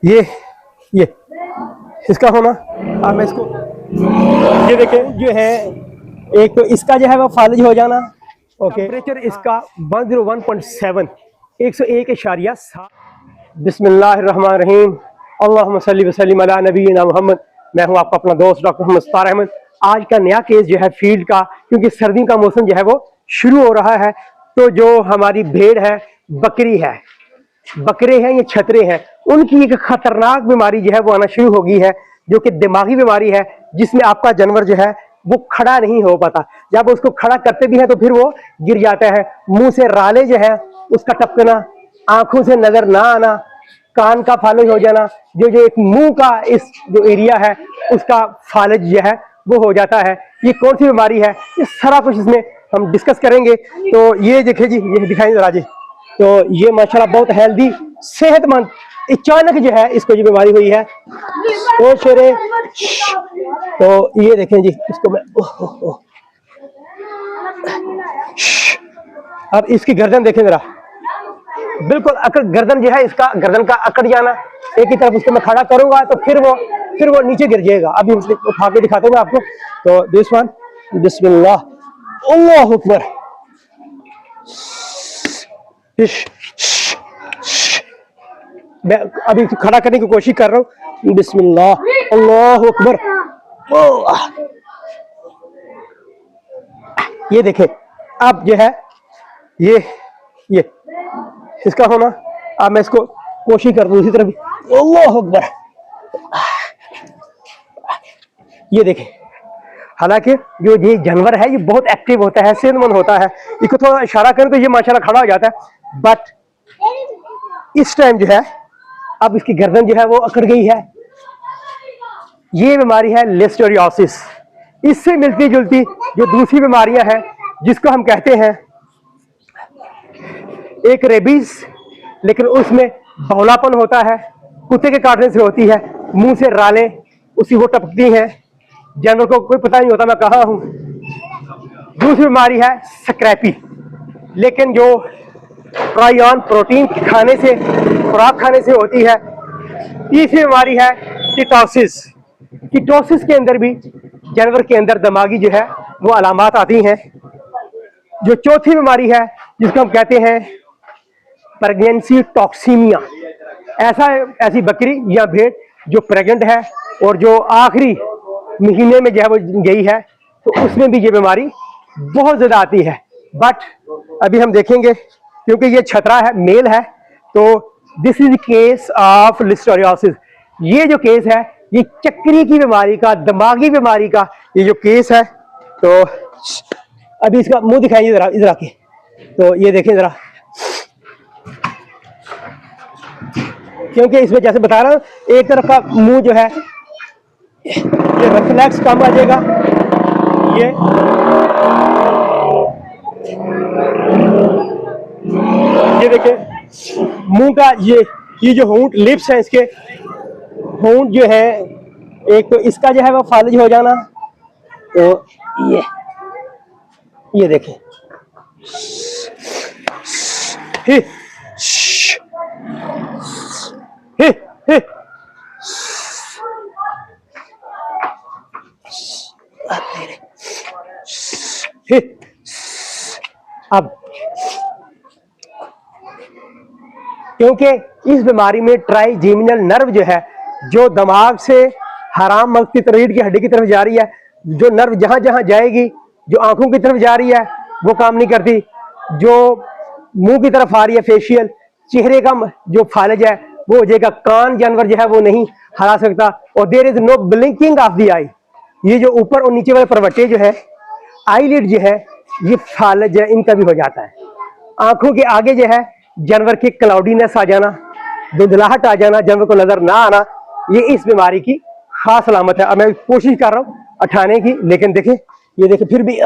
ये ये इसका होना। अब मैं इसको ये देखें जो है, एक तो इसका जो है वो फालिज हो जाना। ओके, टेम्परेचर इसका 101.7 101.7। बिस्मिल्लाहिर्रहमानिर्रहीम, अल्लाहुम्मा सल्ली व सल्लिम अला नबीना मुहम्मद। मैं हूं आपका अपना दोस्त डॉक्टर मोहम्मद सत्तार अहमद। आज का नया केस जो है फील्ड का, क्योंकि सर्दी का मौसम जो है वो शुरू हो रहा है, तो जो हमारी भेड़ है, बकरी है, बकरे हैं, ये छतरे हैं, उनकी एक खतरनाक बीमारी जो है वो आना शुरू हो गई है, जो कि दिमागी बीमारी है, जिसमें आपका जानवर जो है वो खड़ा नहीं हो पाता। जब उसको खड़ा करते भी है तो फिर वो गिर जाता है। मुंह से राले जो है उसका टपकना, आंखों से नजर ना आना, कान का फालिज हो जाना, जो जो एक मुंह का इस जो एरिया है उसका फालिज जो है वो हो जाता है। ये कौन सी बीमारी है, ये सारा कुछ इसमें हम डिस्कस करेंगे। तो ये देखिए जी, ये दिखाई जरा जी। तो ये माशाल्लाह बहुत हेल्दी, सेहतमंद, अचानक जो है इसको ये बीमारी हुई है। तो शेरे, तो ये देखें जी, इसको मैं अब इसकी गर्दन देखें जरा, बिल्कुल अकड़ गर्दन जो है, इसका गर्दन का अकड़ जाना। एक ही तरफ उसको मैं खड़ा करूंगा तो फिर वो नीचे गिर जाएगा। अभी उठा के दिखाता हूँ मैं आपको। तो दिस वन, बिस्मिल्लाह, अल्लाहु अकबर। मैं अभी खड़ा करने की कोशिश कर रहा हूँ। बिस्मिल्लाह, अल्लाहु अकबर। ये देखें, अब जो है ये इसका होना। अब मैं इसको कोशिश कर दूं दूसरी तरफ। अल्लाहु अकबर। ये देखें, हालांकि जो ये जानवर है ये बहुत एक्टिव होता है, सेहतमंद होता है। इसको थोड़ा इशारा करें तो ये माशाल्लाह खड़ा हो जाता है। बट इस टाइम जो है अब इसकी गर्दन जो है वो अकड़ गई है। ये बीमारी है लिस्टोरियोसिस। इससे मिलती जुलती जो दूसरी बीमारियां हैं, जिसको हम कहते हैं एक रेबीज, लेकिन उसमें बौलापन होता है, कुत्ते के काटने से होती है, मुंह से रालें उसी वो टपकती हैं, जानवर को कोई पता नहीं होता मैं कहाँ हूं। दूसरी बीमारी है स्क्रैपी, लेकिन जो प्राइऑन प्रोटीन खाने से, खुराक खाने से होती है। तीसरी बीमारी है कीटोसिस। कीटोसिस के अंदर भी जानवर के अंदर दिमागी जो है वो अलामात आती हैं। जो चौथी बीमारी है जिसको हम कहते हैं प्रेगनेंसी टॉक्सीमिया। ऐसी बकरी या भेड़ जो प्रेग्नेंट है और जो आखिरी महीने में जो है वो गई है, तो उसमें भी ये बीमारी बहुत ज्यादा आती है। बट अभी हम देखेंगे, क्योंकि ये छतरा है, मेल है, तो दिस इज केस ऑफ लिस्टोरियोसिस। ये जो केस है ये चक्री की बीमारी का, दिमागी बीमारी का ये जो केस है। तो अभी इसका मुंह दिखाइए जरा, इधर आके। तो ये देखें जरा, क्योंकि इसमें जैसे बता रहा हूं, एक तरफ का मुंह जो है ये रिफ्लेक्स कम आ जाएगा। ये देखें मुंह का ये जो होंठ, लिप्स है, इसके होंठ जो है, एक तो इसका जो है वो फालिज हो जाना। तो ये देखें, ही ही ही ही। अब क्योंकि इस बीमारी में ट्राइजेमिनल नर्व जो है, जो दिमाग से हराम मगज की रीढ़ की हड्डी की तरफ जा रही है, जो नर्व जहां जहां जाएगी, जो आंखों की तरफ जा रही है वो काम नहीं करती, जो मुंह की तरफ आ रही है फेशियल, चेहरे का जो फालिज है वो हो जाएगा। कान जानवर जो है वो नहीं हरा सकता, और there is no blinking of the eye. ये जो ऊपर और नीचे वाले परवट्टे जो है, आईलिड जो है, ये फालिज है, इनका भी हो जाता है। आंखों के आगे जो है जानवर की क्लाउडीनेस आ जाना, धुंधलाहट आ जाना, जानवर को नजर ना आना, ये इस बीमारी की खास अलामत है। अब मैं कोशिश कर रहा हूं उठाने की, लेकिन देखें, ये देखें फिर भी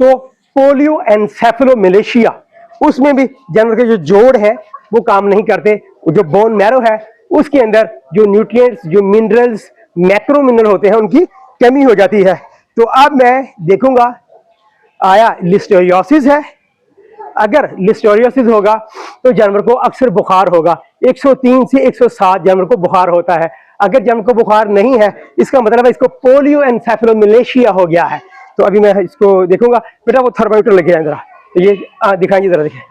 तो पोलियो एनसेफेलोमिलेशिया, उसमें भी जानवर के जो जोड़ है वो काम नहीं करते। जो बोन मैरो है उसके अंदर जो न्यूट्रिएंट्स, जो मिनरल्स, मैक्रो मिनरल होते हैं, उनकी कमी हो जाती है। तो अब मैं देखूंगा आया लिस्टोरियोसिस है, अगर लिस्टोरियोसिस होगा तो जानवर को अक्सर बुखार होगा। 103 से 107 जानवर को बुखार होता है। अगर जानवर को बुखार नहीं है, इसका मतलब है इसको पोलियो एनसेफेलोमिलेशिया हो गया है। तो अभी मैं इसको देखूंगा। बेटा वो थर्मामीटर लेके आए जरा, तो ये दिखाइए जरा, देखिए।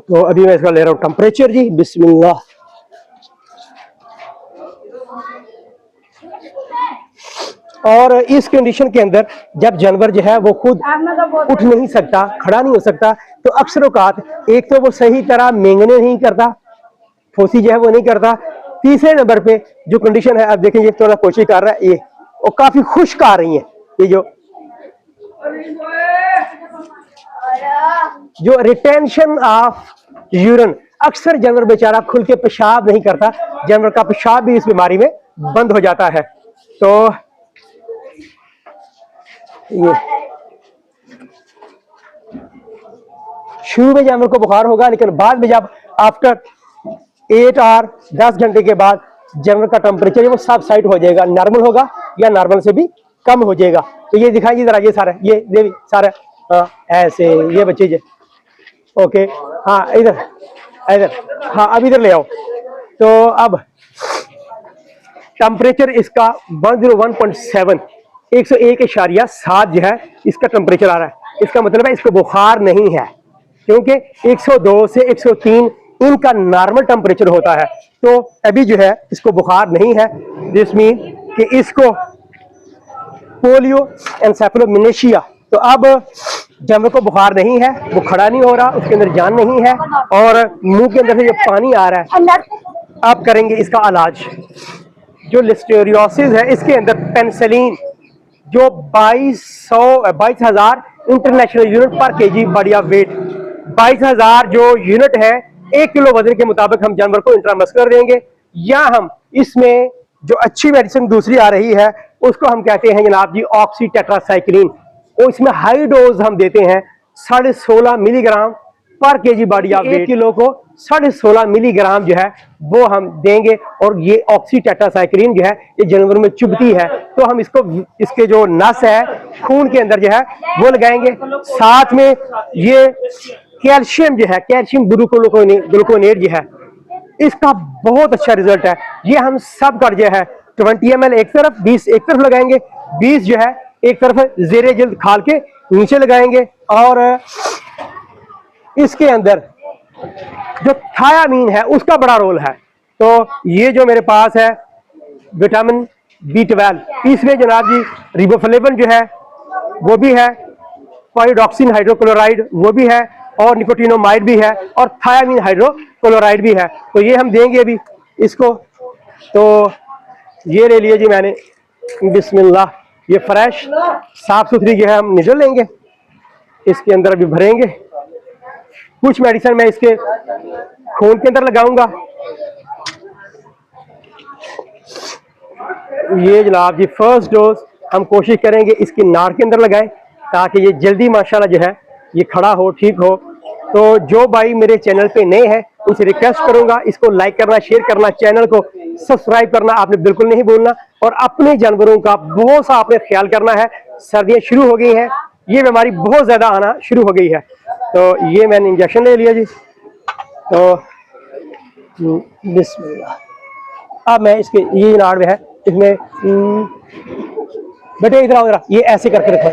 तो अभी मैं इसका ले रहा हूँ टेम्परेचर जी, बिस्मिल्लाह। और इस कंडीशन के अंदर जब जानवर जो है वो खुद उठ नहीं सकता, खड़ा नहीं हो सकता, तो अक्सर औकात एक तो वो सही तरह मेंगने नहीं करता, फोसी जो है वो नहीं करता। तीसरे नंबर पे जो कंडीशन है, अब देखें ये थोड़ा कोशिश कर रहा है, ये और काफी खुश्क आ रही है। ये जो रिटेंशन ऑफ यूरिन, अक्सर जानवर बेचारा खुल के पेशाब नहीं करता, जानवर का पेशाब भी इस बीमारी में बंद हो जाता है। तो ये शुरू में जानवर को बुखार होगा, लेकिन बाद में जब आफ्टर 8 और 10 घंटे के बाद जानवर का टेम्परेचर वो सब साइड हो जाएगा, नॉर्मल होगा या नॉर्मल से भी कम हो जाएगा। तो ये दिखाइए जरा, ये सारा ये भी सारा, हाँ ऐसे ये बच्चे जी, ओके, हाँ इधर इधर, हाँ अब इधर ले आओ। तो अब टेम्परेचर इसका 101.7, 101.7 जो है इसका टेम्परेचर आ रहा है। इसका मतलब है इसको बुखार नहीं है, क्योंकि 102 से 103 इनका नॉर्मल टेम्परेचर होता है। तो अभी जो है इसको बुखार नहीं है, दिस मीन कि इसको पोलियो एनसेफेलोमिलेशिया। तो अब जानवर को बुखार नहीं है, वो खड़ा नहीं हो रहा, उसके अंदर जान नहीं है और मुंह के अंदर से जो पानी आ रहा है। अब करेंगे इसका इलाज। जो लिस्टेरियोसिस है इसके अंदर पेनिसिलिन जो 22,000 इंटरनेशनल यूनिट पर केजी बॉडी ऑफ वेट, 22,000 जो यूनिट है 1 किलो वजन के मुताबिक हम जानवर को इंट्रामस्कुलर देंगे। या हम इसमें जो अच्छी मेडिसिन दूसरी आ रही है उसको हम कहते हैं जनाब जी ऑक्सी टेट्रासाइक्लिन, और इसमें हाई डोज हम देते हैं 16.5 मिलीग्राम पर KG body of weight. 1 kilo को 16.5 मिलीग्राम जो है वो हम देंगे। और ये ऑक्सी टेट्रासाइक्लिन जो है ये जानवर में चुभती है, तो हम इसको इसके जो नस है खून के अंदर जो है वो लगाएंगे। साथ में ये कैल्शियम जो है, कैल्शियम ग्लूकोनेट जो है, इसका बहुत अच्छा रिजल्ट है। ये हम सब का जो है 20 ml एक तरफ, 20 एक तरफ लगाएंगे, 20 जो है एक तरफ जेरे जल्द खाल के नीचे लगाएंगे। और इसके अंदर जो थायामीन है उसका बड़ा रोल है। तो ये जो मेरे पास है विटामिन B12, इसमें जनाब जी रिबोफ्लेविन जो है वो भी है, पाइरोडॉक्सिन हाइड्रोक्लोराइड वो भी है, और निकोटिनोमाइड भी है, और थायामीन हाइड्रोक्लोराइड भी है। तो ये हम देंगे अभी इसको। तो ये ले लिए जी मैंने, बिस्मिल्लाह। ये फ्रेश साफ सुथरी जो है हम निजल लेंगे, इसके अंदर अभी भरेंगे। कुछ मेडिसिन मैं इसके खून के अंदर लगाऊंगा। ये जनाब जी फर्स्ट डोज हम कोशिश करेंगे इसकी नाड़ के अंदर लगाएं, ताकि ये जल्दी माशाल्लाह जो है ये खड़ा हो, ठीक हो। तो जो भाई मेरे चैनल पे नए हैं उनसे रिक्वेस्ट करूंगा इसको लाइक करना, शेयर करना, चैनल को सब्सक्राइब करना आपने बिल्कुल नहीं भूलना, और अपने जानवरों का बहुत सा आपने ख्याल करना है। सर्दियां शुरू हो गई हैं, ये बीमारी बहुत ज्यादा आना शुरू हो गई है। तो ये मैंने इंजेक्शन ले लिया जी। तो बिस्मिल्लाह। अब मैं इसके ये नाड़ में है, इसमें बेटे इधर आओ जरा, ये ऐसे करके रखो,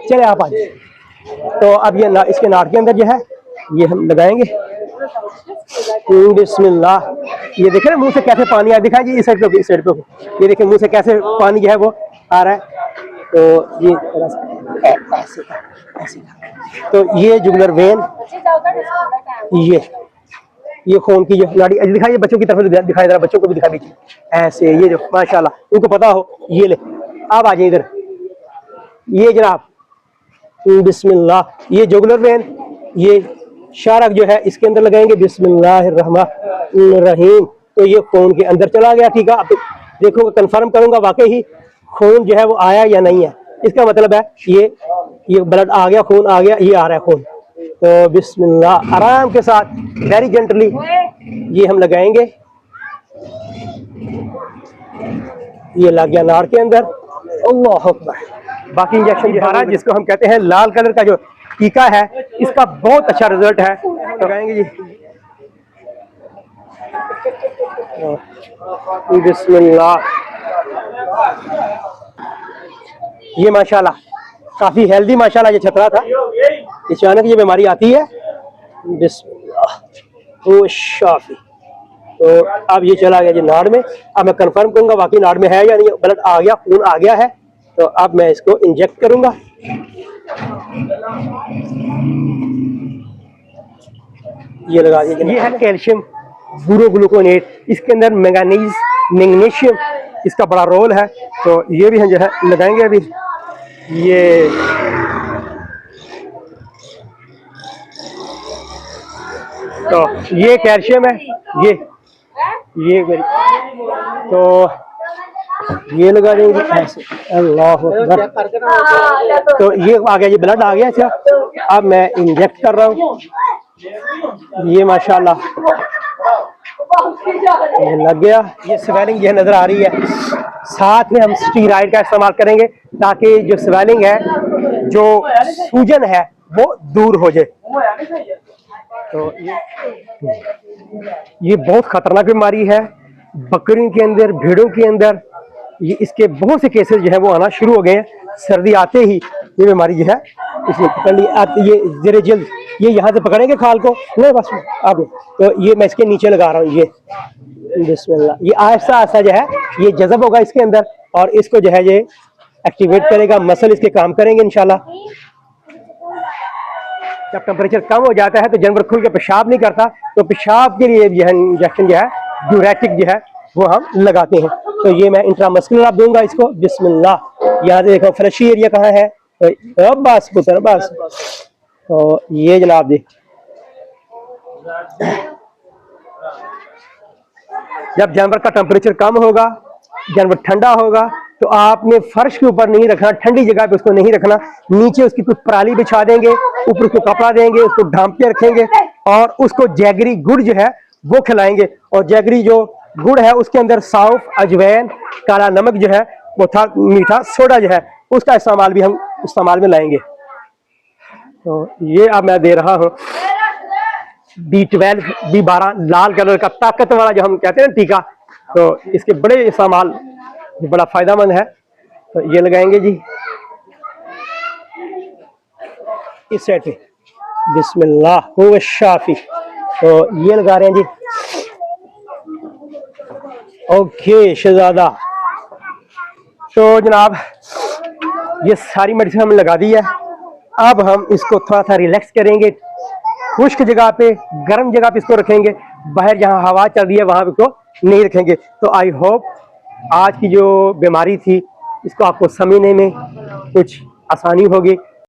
चले आप आज। तो अब ये इसके नाड़ के अंदर जो है ये हम लगाएंगे। बिस्मिल्लाह। ये देखें ना मुंह से कैसे पानी आ, दिखाई जी इस साइड पे, इस साइड पे, ये देखें मुंह से कैसे पानी जो है वो आ रहा है। तो ये ऐसे ऐसे। तो ये जुगुलर वेन, ये खून की जो नाड़ी दिखाइए, बच्चों की तरफ दिखाई, जरा बच्चों को भी दिखा दीजिए ऐसे। ये जो माशाल्लाह उनको पता हो, ये ले अब आ जाए इधर। ये जनाब बिस्मिल्लाह, ये जुगुलर वेन, ये शारक जो है इसके अंदर लगाएंगे, बिस्मिल्लाहिर्रहमानिर्रहीम। तो ये खून के अंदर चला गया, ठीक है। अब देखो कंफर्म करूंगा वाकई ही खून जो है वो आया या नहीं है। इसका मतलब है ये ब्लड आ गया, खून आ गया, ये आ रहा है खून। तो बिस्मिल्लाह आराम के साथ वेरी जेंटली ये हम लगाएंगे। ये लग गया नाड़ के अंदर। अल्लाह अकबर। बाकी इंजेक्शन दोबारा जिसको हम कहते हैं लाल कलर का जो टीका है, इसका बहुत अच्छा रिजल्ट है। लगाएंगे जी। बिस्मिल्लाह। ये माशाल्लाह काफी हेल्दी माशाल्लाह ये छतरा था। अचानक ये बीमारी आती है। बिस्मिल्लाह ओ शाफी। तो अब ये चला गया जी नाड़ में। अब मैं कंफर्म करूंगा वाकई नाड़ में है या नहीं। ब्लड आ गया, खून आ गया है। तो अब मैं इसको इंजेक्ट करूंगा। ये लगा दिया। ये है कैल्शियम बुरोग्लूकोनेट। इसके अंदर मैंगनीज मैग्नीशियम इसका बड़ा रोल है। तो ये भी हम जो है लगाएंगे अभी। ये तो ये कैल्शियम है। ये मेरी तो ये लगा देंगे ऐसे। अल्लाह अकबर। तो ये आ गया, ये ब्लड आ गया। अच्छा अब मैं इंजेक्ट कर रहा हूँ। ये माशाल्लाह ये लग गया। ये स्वेलिंग ये नजर आ रही है। साथ में हम स्टीराइड का इस्तेमाल करेंगे ताकि जो स्वेलिंग है, जो सूजन है, वो दूर हो जाए। तो ये बहुत खतरनाक बीमारी है। बकरियों के अंदर, भेड़ों के अंदर ये इसके बहुत से केसेस जो है वो आना शुरू हो गए हैं। सर्दी आते ही ये बीमारी जो है इसने पकड़ ली। आप ये जरे जल्द ये यहाँ से पकड़ेंगे खाल को, नहीं बस अब तो ये मैं इसके नीचे लगा रहा हूँ। ये बिस्मिल्लाह। ये आहिस्ता आहिस्ता जो है ये जज़ब होगा इसके अंदर और इसको जो है ये एक्टिवेट करेगा। मसल इसके काम करेंगे इंशाल्लाह। जब टेम्परेचर कम हो जाता है तो जानवर खुल के पेशाब नहीं करता, तो पेशाब के लिए जो है इंजेक्शन जो है ड्यूरेटिक जो है वो हम लगाते हैं। तो ये मैं इंट्रामस्कुलर आप दूंगा इसको। बिस्मिल्लाह। यहाँ देखो फ्लशी एरिया कहाँ है। तो बस पुत्र बस। तो ये जनाब जी जब जानवर का टेम्परेचर कम होगा, जानवर ठंडा होगा, तो आपने फर्श के ऊपर नहीं रखना, ठंडी जगह पे उसको नहीं रखना। नीचे उसकी कुछ पराली बिछा देंगे, ऊपर उसको कपड़ा देंगे, उसको ढांप के रखेंगे और उसको जैगरी गुड़ जो है वो खिलाएंगे। और जैगरी जो गुड़ है उसके अंदर सौंफ, अजवैन, काला नमक जो है वो था, मीठा सोडा जो है उसका इस्तेमाल भी हम इस्तेमाल में लाएंगे। तो ये अब मैं दे रहा हूँ B12, B12 लाल कलर का ताकत वाला जो हम कहते हैं ना टीका। तो इसके बड़े इस्तेमाल बड़ा फायदेमंद है। तो ये लगाएंगे जी इस साइड पे। बिस्मिल्लाह हुव शाफी। तो ये लगा रहे हैं जी। ओके शहजादा। तो जनाब ये सारी मेडिसिन हमने लगा दी है। अब हम इसको थोड़ा सा रिलैक्स करेंगे। खुश्क जगह पे, गर्म जगह पे इसको रखेंगे। बाहर जहां हवा चल रही है वहां पे इसको नहीं रखेंगे। तो आई होप आज की जो बीमारी थी इसको आपको समझने में कुछ आसानी होगी।